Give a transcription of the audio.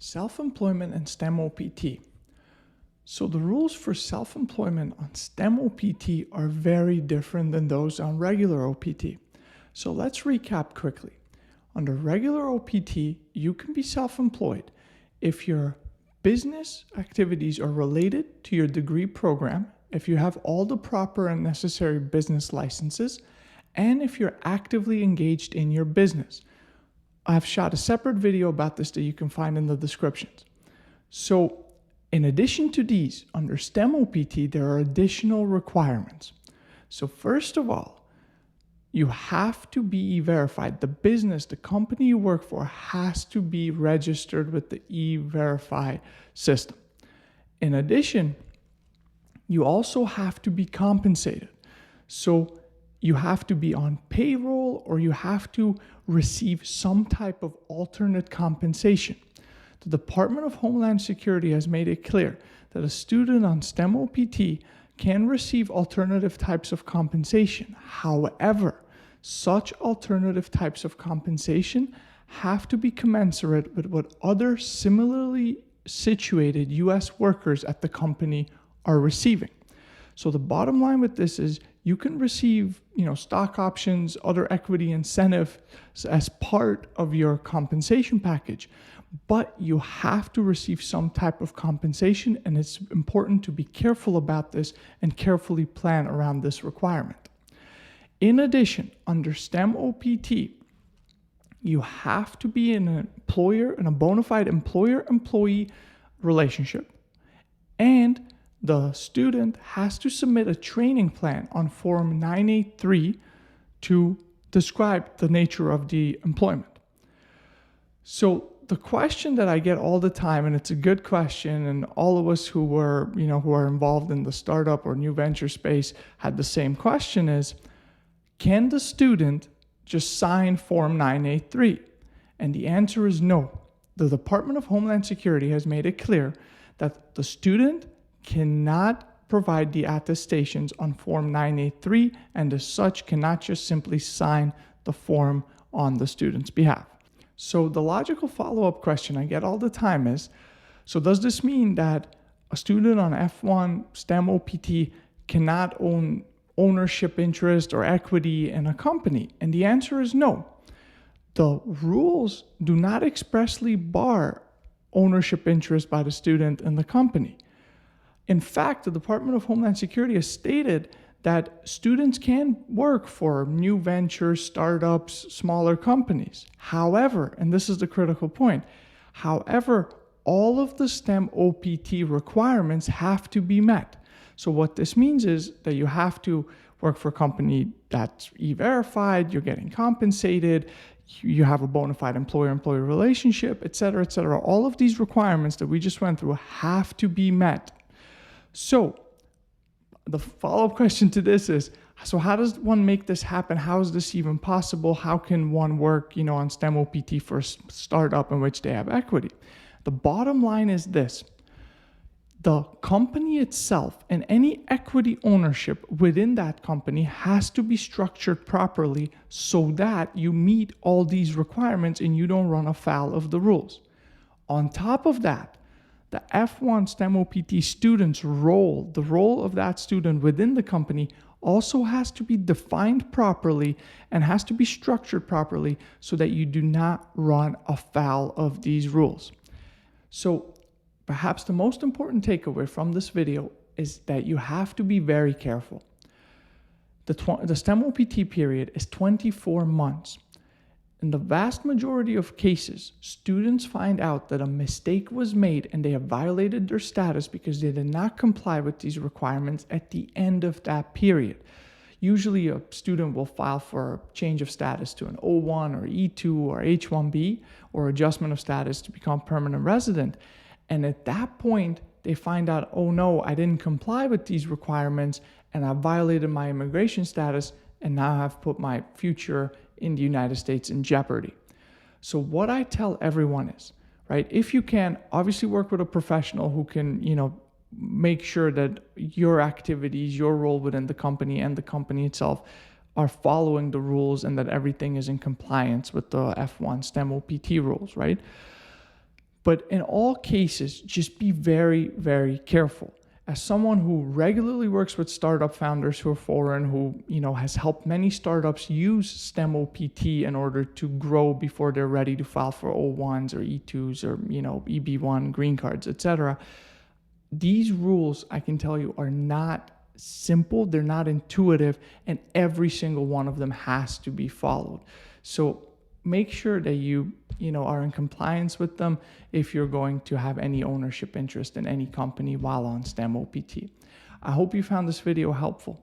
Self-employment and STEM OPT. So the rules for self-employment on STEM OPT are very different than those on regular OPT. So let's recap quickly. Under regular OPT, you can be self-employed if your business activities are related to your degree program, if you have all the proper and necessary business licenses, and if you're actively engaged in your business. I've shot a separate video about this that you can find in the descriptions. So in addition to these, under STEM OPT, there are additional requirements. So first of all, you have to be e-verified. The business, the company you work for has to be registered with the e-verify system. In addition, you also have to be compensated. So you have to be on payroll or you have to receive some type of alternate compensation. The Department of Homeland Security has made it clear that a student on STEM OPT can receive alternative types of compensation. However, such alternative types of compensation have to be commensurate with what other similarly situated U.S. workers at the company are receiving. So the bottom line with this is you can receive, stock options, other equity incentives as part of your compensation package, but you have to receive some type of compensation, and it's important to be careful about this and carefully plan around this requirement. In addition, under STEM OPT, you have to be in a bona fide employer-employee relationship, and the student has to submit a training plan on Form 983 to describe the nature of the employment. So the question that I get all the time, and it's a good question, and all of us who are involved in the startup or new venture space had the same question is, can the student just sign Form 983? And the answer is no. The Department of Homeland Security has made it clear that the student cannot provide the attestations on Form 983 and as such cannot just simply sign the form on the student's behalf. So the logical follow-up question I get all the time is, so does this mean that a student on F-1 STEM OPT cannot own ownership interest or equity in a company? And the answer is no. The rules do not expressly bar ownership interest by the student in the company. In fact, the Department of Homeland Security has stated that students can work for new ventures, startups, smaller companies. However, and this is the critical point, however, all of the STEM OPT requirements have to be met. So what this means is that you have to work for a company that's e-verified, you're getting compensated, you have a bona fide employer-employee relationship, et cetera, et cetera. All of these requirements that we just went through have to be met. So the follow-up question to this is, so how does one make this happen? How is this even possible? How can one work, on STEM OPT for a startup in which they have equity? The bottom line is this. The company itself and any equity ownership within that company has to be structured properly so that you meet all these requirements and you don't run afoul of the rules. On top of that, the F-1 STEM OPT student's role, the role of that student within the company, also has to be defined properly and has to be structured properly so that you do not run afoul of these rules. So perhaps the most important takeaway from this video is that you have to be very careful. The STEM OPT period is 24 months. In the vast majority of cases, students find out that a mistake was made and they have violated their status because they did not comply with these requirements at the end of that period. Usually a student will file for a change of status to an O1 or E2 or H1B or adjustment of status to become permanent resident. And at that point, they find out, oh no, I didn't comply with these requirements and I violated my immigration status and now I've put my future in the United States in jeopardy. So what I tell everyone is, right, if you can, obviously work with a professional who can, make sure that your activities, your role within the company and the company itself are following the rules and that everything is in compliance with the F-1 STEM OPT rules, right? But in all cases, just be very, very careful. As someone who regularly works with startup founders who are foreign, who has helped many startups use STEM OPT in order to grow before they're ready to file for O1s or E2s or EB1 green cards, etc. These rules, I can tell you, are not simple, they're not intuitive, and every single one of them has to be followed. So make sure that you are in compliance with them if you're going to have any ownership interest in any company while on STEM OPT. I hope you found this video helpful.